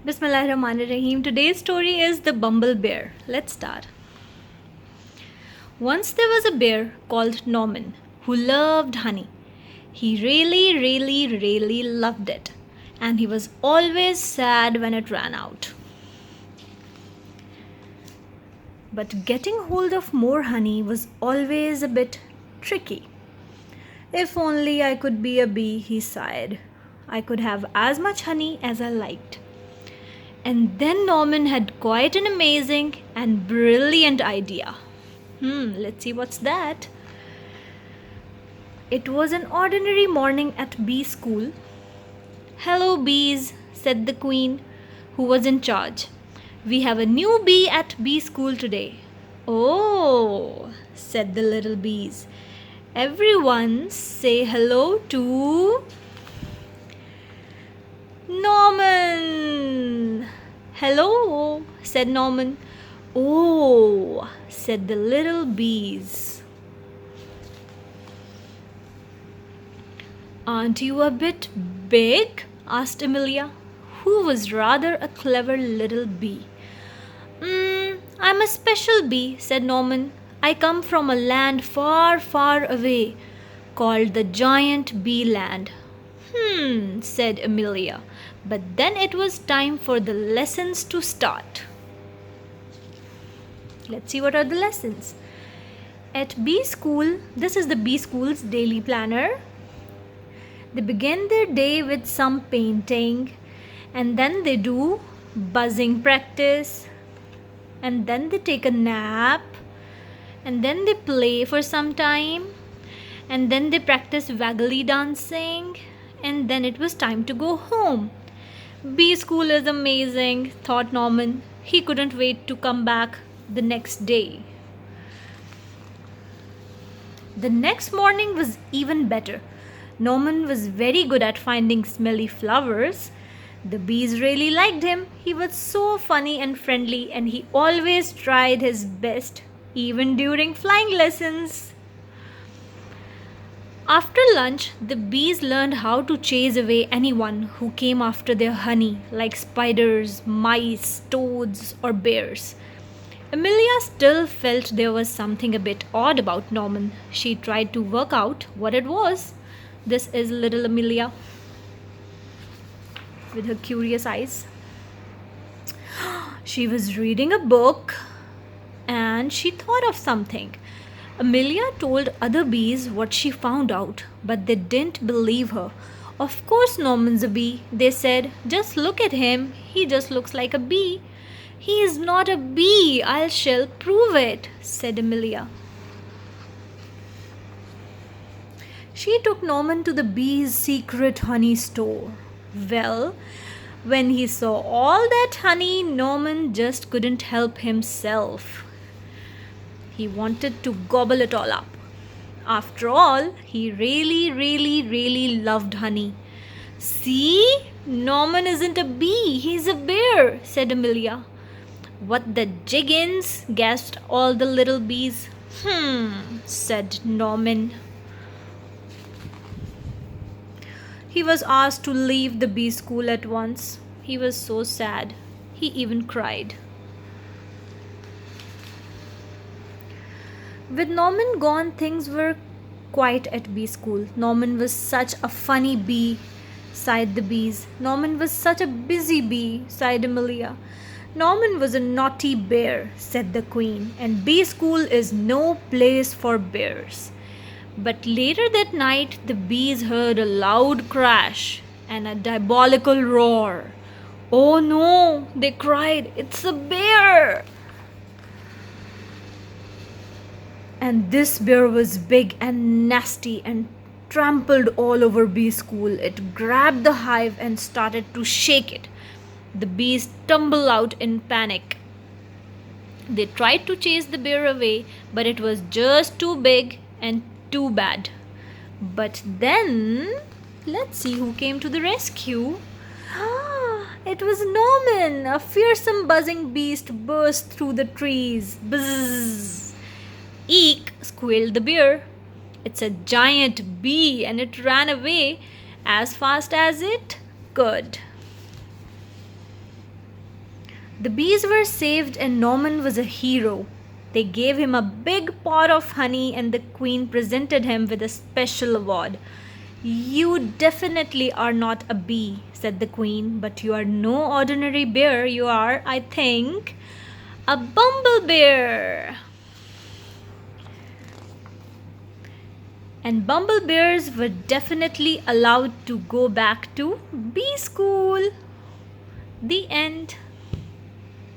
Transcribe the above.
Bismillahirrahmanirrahim. Today's story is the BumbleBear. Let's start. Once there was a bear called Norman who loved honey. He really loved it. And he was always sad when it ran out. But getting hold of more honey was always a bit tricky. If only I could be a bee, he sighed. I could have as much honey as I liked. And then Norman had quite an amazing and brilliant idea. Let's see what's that. It was an ordinary morning at bee school. "Hello, bees," said the queen, who was in charge. "We have a new bee at bee school today." "Oh," said the little bees. "Everyone say hello to Norman." "Hello," said Norman. "Oh," said the little bees. "Aren't you a bit big?" asked Amelia, who was rather a clever little bee. "I'm a special bee," said Norman. "I come from a land far away called the Giant Bee Land." Said Amelia. But then it was time for the lessons to start. Let's see what are the lessons. At bee school, this is the bee school's daily planner. They begin their day with some painting, and then they do buzzing practice, and then they take a nap, and then they play for some time, and then they practice waggly dancing, and then it was time to go home. Bee school is amazing, thought Norman. He couldn't wait to come back the next day. The next morning was even better. Norman was very good at finding smelly flowers. The bees really liked him. He was so funny and friendly, and he always tried his best, even during flying lessons. After lunch, the bees learned how to chase away anyone who came after their honey, like spiders, mice, toads, or bears. Amelia still felt there was something a bit odd about Norman. She tried to work out what it was. This is little Amelia with her curious eyes. She was reading a book and she thought of something. Amelia told other bees what she found out, but they didn't believe her. "Of course Norman's a bee," they said. "Just look at him. He just looks like a bee." "He is not a bee. I shall prove it," said Amelia. She took Norman to the bee's secret honey store. Well, when he saw all that honey, Norman just couldn't help himself. He wanted to gobble it all up. After all, he really loved honey. "See? Norman isn't a bee, he's a bear," said Amelia. "What the jiggins?" gasped all the little bees. Said Norman. He was asked to leave the bee school at once. He was so sad. He even cried. With Norman gone, things were quiet at bee school. Norman was such a funny bee, sighed the bees. Norman was such a busy bee, sighed Amelia. Norman was a naughty bear, said the queen, and bee school is no place for bears. But later that night, the bees heard a loud crash and a diabolical roar. "Oh no," they cried, "it's a bear!" And this bear was big and nasty and trampled all over bee school. It grabbed the hive and started to shake it. The bees tumbled out in panic. They tried to chase the bear away, but it was just too big and too bad. But then, let's see who came to the rescue. It was Norman. A fearsome buzzing beast burst through the trees. Bzzz! "Eek!" squealed the bear. "It's a giant bee," and it ran away as fast as it could. The bees were saved and Norman was a hero. They gave him a big pot of honey and the queen presented him with a special award. You definitely are not a bee, said the queen, but you are no ordinary bear. You are, I think, a BumbleBear. And BumbleBears were definitely allowed to go back to bee school. The end.